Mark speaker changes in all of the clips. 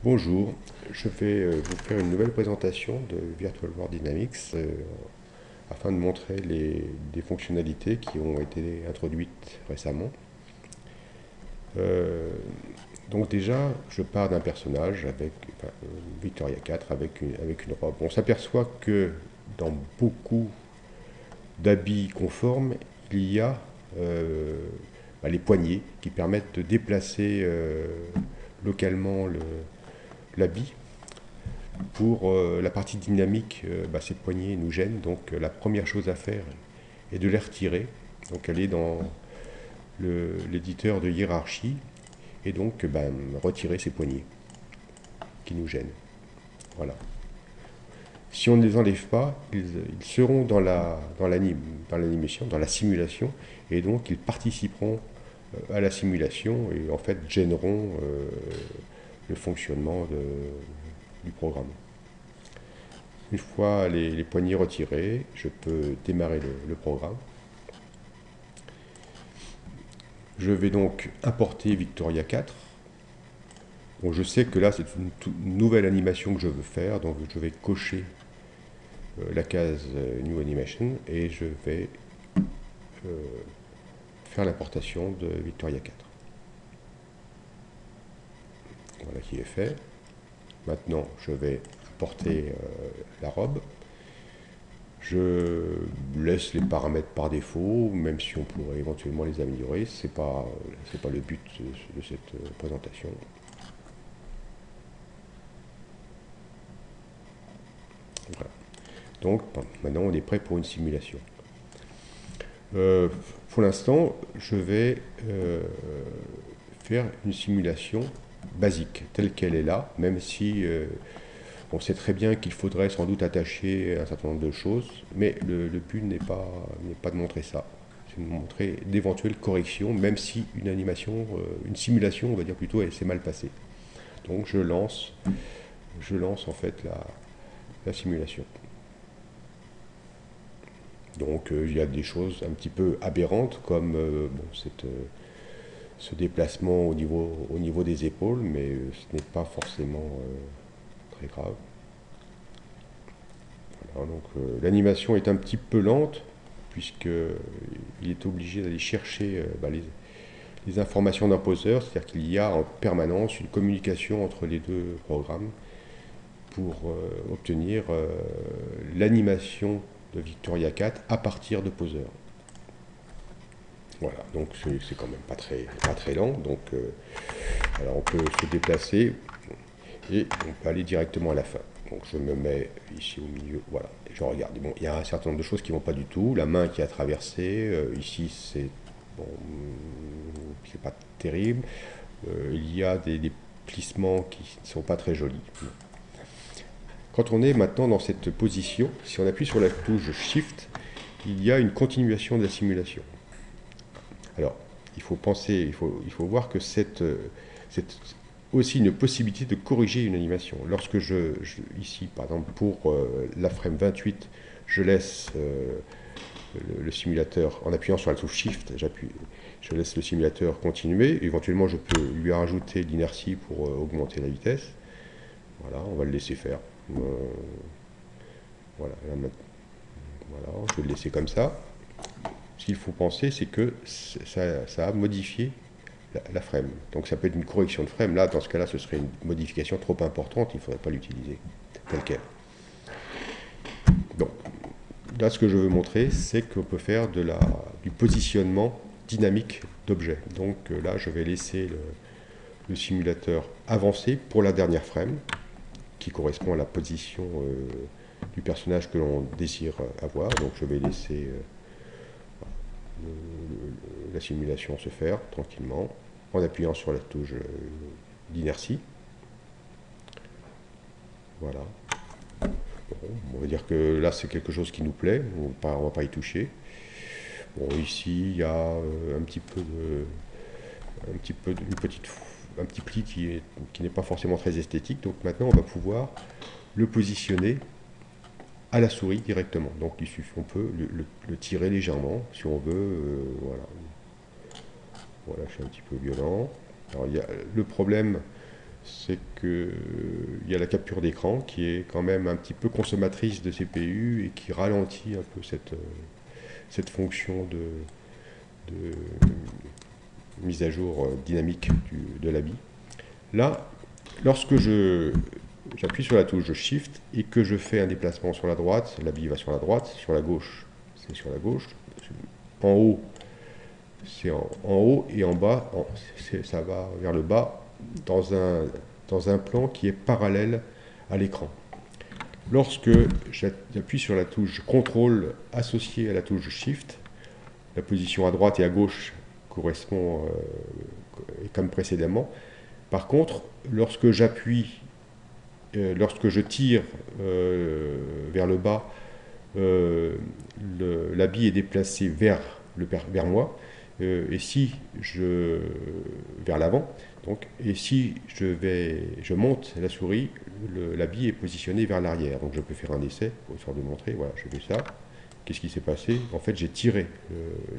Speaker 1: Bonjour, je vais vous faire une nouvelle présentation de Virtual World Dynamics afin de montrer des fonctionnalités qui ont été introduites récemment. Euh, donc déjà, je pars d'un personnage avec Victoria 4 avec une robe. On s'aperçoit que dans beaucoup d'habits conformes, il y a les poignées qui permettent de déplacer localement l'habit. Pour la partie dynamique, ces poignées nous gênent, donc la première chose à faire est de les retirer. Donc aller dans l'éditeur de hiérarchie et donc retirer ces poignées qui nous gênent. Voilà. Si on ne les enlève pas, ils seront dans l'animation, dans la simulation, et donc ils participeront à la simulation et en fait gêneront le fonctionnement du programme. Une fois les poignées retirées, je peux démarrer le programme. Je vais donc importer Victoria 4. Bon, je sais que là, c'est une nouvelle animation que je veux faire, donc je vais cocher la case New Animation et je vais faire l'importation de Victoria 4. Voilà qui est fait. Maintenant, je vais importer la robe. Je laisse les paramètres par défaut, même si on pourrait éventuellement les améliorer. C'est pas le but de cette présentation. Voilà. Donc maintenant on est prêt pour une simulation. Euh, pour l'instant, je vais faire une simulation basique, telle qu'elle est là, même si on sait très bien qu'il faudrait sans doute attacher un certain nombre de choses, mais le but n'est pas de montrer ça. C'est de montrer d'éventuelles corrections, même si une animation, une simulation, on va dire plutôt, elle s'est mal passée. Donc je lance en fait la simulation. Donc il y a des choses un petit peu aberrantes comme ce déplacement au niveau des épaules, mais ce n'est pas forcément très grave. Voilà, donc l'animation est un petit peu lente puisqu'il est obligé d'aller chercher les informations d'un poseur, c'est-à-dire qu'il y a en permanence une communication entre les deux programmes pour obtenir l'animation de Victoria 4 à partir de poseurs. Voilà, donc c'est quand même pas très lent. Donc alors on peut se déplacer et on peut aller directement à la fin. Donc je me mets ici au milieu, voilà, et je regarde. Bon, il y a un certain nombre de choses qui ne vont pas du tout. La main qui a traversé, ici bon, c'est pas terrible. Il y a des plissements qui ne sont pas très jolis. Quand on est maintenant dans cette position, si on appuie sur la touche Shift, il y a une continuation de la simulation. Alors, il faut penser, il faut voir que c'est aussi une possibilité de corriger une animation. Lorsque ici, par exemple, pour la frame 28, je laisse le simulateur, en appuyant sur la touche Shift, je laisse le simulateur continuer. Éventuellement, je peux lui rajouter de l'inertie pour augmenter la vitesse. Voilà, on va le laisser faire. Voilà, voilà, je vais le laisser comme ça. Ce qu'il faut penser, c'est que ça a modifié la frame. Donc ça peut être une correction de frame. Là, dans ce cas-là, ce serait une modification trop importante, il ne faudrait pas l'utiliser tel quel. Donc là, ce que je veux montrer, c'est qu'on peut faire du positionnement dynamique d'objets. Donc là, je vais laisser le simulateur avancer pour la dernière frame, qui correspond à la position du personnage que l'on désire avoir. Donc je vais laisser la simulation se faire tranquillement en appuyant sur la touche d'inertie. Voilà. Bon, on va dire que là c'est quelque chose qui nous plaît, on ne va pas y toucher. Bon, ici il y a un petit pli qui n'est pas forcément très esthétique, donc maintenant on va pouvoir le positionner à la souris directement. Donc il suffit, on peut le tirer légèrement si on veut. Voilà. Voilà, je suis un petit peu violent. Alors, le problème, c'est qu'il y a la capture d'écran qui est quand même un petit peu consommatrice de CPU et qui ralentit un peu cette fonction de mise à jour dynamique de l'habit. Là, lorsque j'appuie sur la touche de Shift et que je fais un déplacement sur la droite, l'habit va sur la droite, sur la gauche, c'est sur la gauche, en haut, c'est en haut, et en bas, ça va vers le bas dans un plan qui est parallèle à l'écran. Lorsque j'appuie sur la touche CTRL associée à la touche Shift, la position à droite et à gauche correspond comme précédemment. Par contre, lorsque j'appuie, lorsque je tire vers le bas, l'habit est déplacé vers moi, et si vers l'avant, donc, et si je monte la souris, l'habit est positionné vers l'arrière. Donc je peux faire un essai, histoire de montrer, voilà, je fais ça. Qu'est-ce qui s'est passé? En fait, j'ai tiré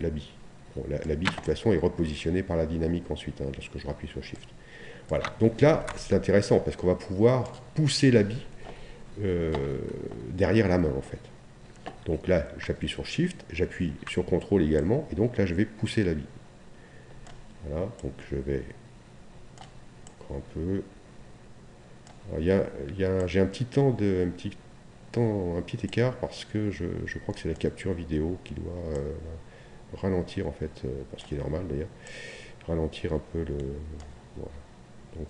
Speaker 1: l'habit. Bon, l'habit, de toute façon, est repositionné par la dynamique ensuite, lorsque je rappuie sur Shift. Voilà, donc là, c'est intéressant, parce qu'on va pouvoir pousser l'habit derrière la main, en fait. Donc là, j'appuie sur Shift, j'appuie sur CTRL également, et donc là, je vais pousser l'habit. Voilà, donc je vais un peu. J'ai un petit écart parce que je crois que c'est la capture vidéo qui doit ralentir en fait, parce qu'il est normal d'ailleurs, ralentir un peu le. Voilà. Donc,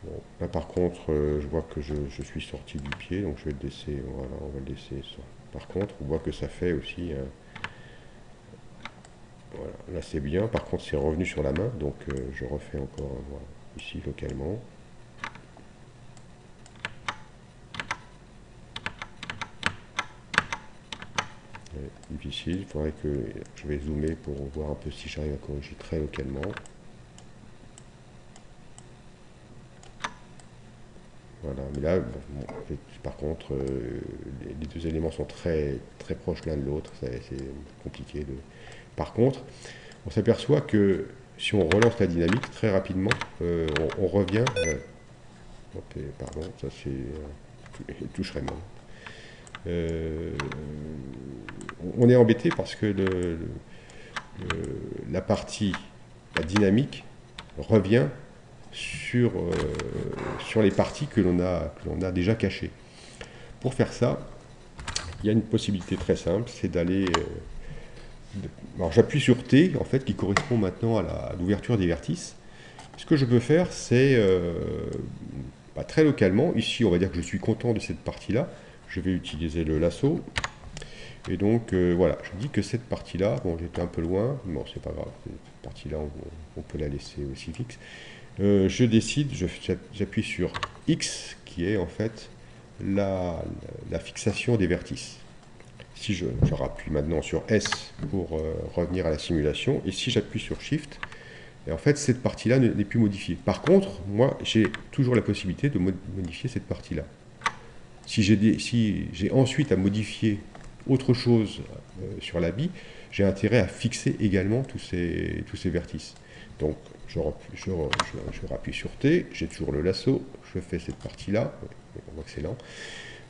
Speaker 1: bon, là par contre, je vois que je suis sorti du pied, donc je vais le laisser. Voilà, on va le laisser. Par contre, on voit que ça fait aussi. Voilà, là c'est bien, par contre c'est revenu sur la main, donc je refais encore voilà, ici localement. Difficile, il faudrait que je vais zoomer pour voir un peu si j'arrive à corriger très localement. Voilà, mais là, bon, par contre, les deux éléments sont très, très proches l'un de l'autre, c'est compliqué de. Par contre, on s'aperçoit que si on relance la dynamique très rapidement, on revient. Pardon, ça c'est toucherait mal. On est embêté parce que la partie, la dynamique, revient sur les parties que l'on a déjà cachées. Pour faire ça, il y a une possibilité très simple, c'est d'aller. Alors j'appuie sur T, en fait, qui correspond maintenant à l'ouverture des vertices. Ce que je peux faire, c'est très localement, ici on va dire que je suis content de cette partie-là, je vais utiliser le lasso, et donc voilà, je dis que cette partie-là, bon j'étais un peu loin, bon c'est pas grave, cette partie-là on peut la laisser aussi fixe. Je décide, j'appuie sur X, qui est en fait la fixation des vertices. Si je rappuie maintenant sur S pour revenir à la simulation, et si j'appuie sur Shift, et en fait cette partie-là n'est plus modifiée. Par contre, moi j'ai toujours la possibilité de modifier cette partie-là. Si j'ai ensuite à modifier autre chose sur l'habit, j'ai intérêt à fixer également tous ces vertices. Donc je rappuie sur T, j'ai toujours le lasso, je fais cette partie-là, on voit que c'est lent,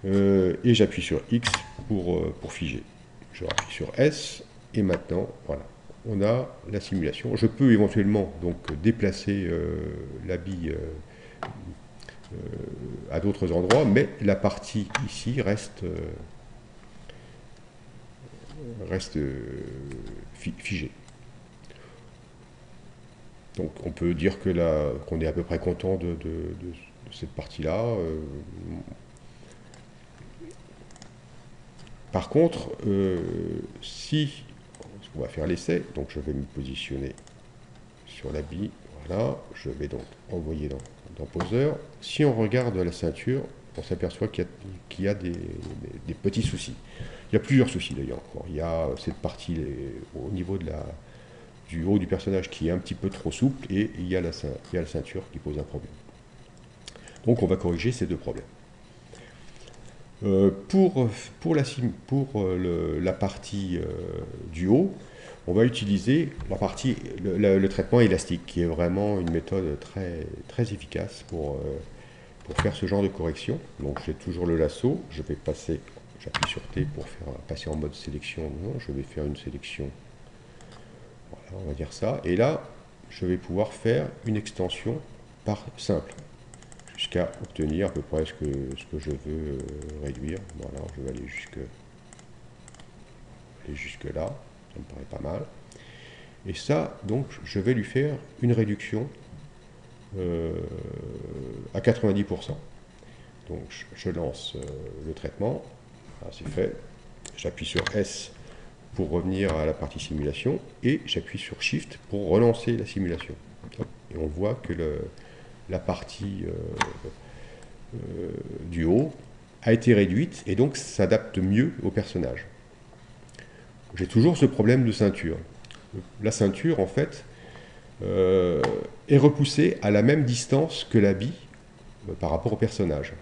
Speaker 1: et j'appuie sur X pour figer. Je rappuie sur S, et maintenant, voilà, on a la simulation. Je peux éventuellement donc déplacer l'habit à d'autres endroits, mais la partie ici reste figée. Donc on peut dire que qu'on est à peu près content de cette partie-là. Par contre, si on va faire l'essai, donc je vais me positionner sur l'habit, voilà, je vais donc envoyer dans poseur. Si on regarde la ceinture, on s'aperçoit qu'il y a des petits soucis. Il y a plusieurs soucis d'ailleurs. Il y a cette partie au niveau du haut du personnage qui est un petit peu trop souple, et il y a la ceinture qui pose un problème. Donc on va corriger ces deux problèmes. Pour la partie du haut, on va utiliser la partie, le traitement élastique, qui est vraiment une méthode très, très efficace pour faire ce genre de correction. Donc j'ai toujours le lasso, je vais passer, j'appuie sur T pour faire passer en mode sélection. Non, je vais faire une sélection, voilà, on va dire ça. Et là, je vais pouvoir faire une extension par simple, jusqu'à obtenir à peu près ce que je veux réduire. Voilà, je vais aller jusque là, ça me paraît pas mal. Et ça, donc, je vais lui faire une réduction à 90%. Donc, je lance le traitement, c'est fait. J'appuie sur S pour revenir à la partie simulation, et j'appuie sur Shift pour relancer la simulation. Et on voit que la partie du haut a été réduite, et donc s'adapte mieux au personnage. J'ai toujours ce problème de ceinture. La ceinture, en fait, est repoussée à la même distance que l'habit par rapport au personnage.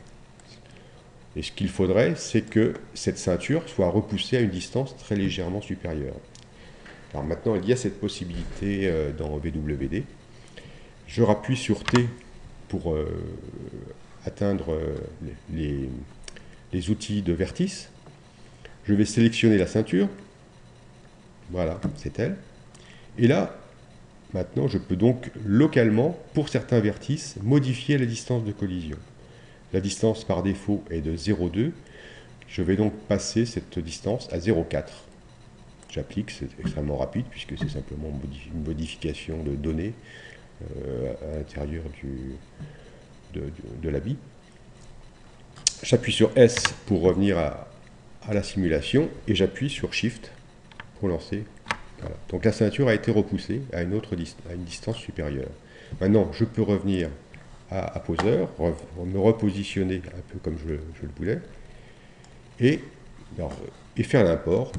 Speaker 1: Et ce qu'il faudrait, c'est que cette ceinture soit repoussée à une distance très légèrement supérieure. Alors maintenant, il y a cette possibilité dans VWD. Je rappuie sur T pour atteindre les outils de vertice. Je vais sélectionner la ceinture. Voilà, c'est elle. Et là, maintenant, je peux donc localement, pour certains vertices, modifier la distance de collision. La distance par défaut est de 0,2. Je vais donc passer cette distance à 0,4. J'applique, c'est extrêmement rapide puisque c'est simplement une modification de données à l'intérieur de l'habit. J'appuie sur S pour revenir à la simulation et j'appuie sur Shift pour lancer. Voilà. Donc la ceinture a été repoussée à une distance supérieure. Maintenant, je peux revenir à poseur, me repositionner un peu comme je le voulais, et faire l'import.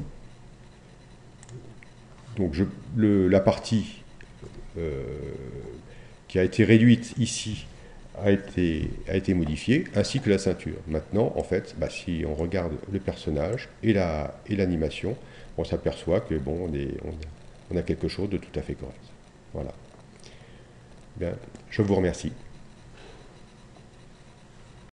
Speaker 1: Donc la partie qui a été réduite ici a été modifiée, ainsi que la ceinture. Maintenant, en fait, si on regarde le personnage et l'animation, on s'aperçoit que bon, on a quelque chose de tout à fait correct. Voilà. Bien, je vous remercie.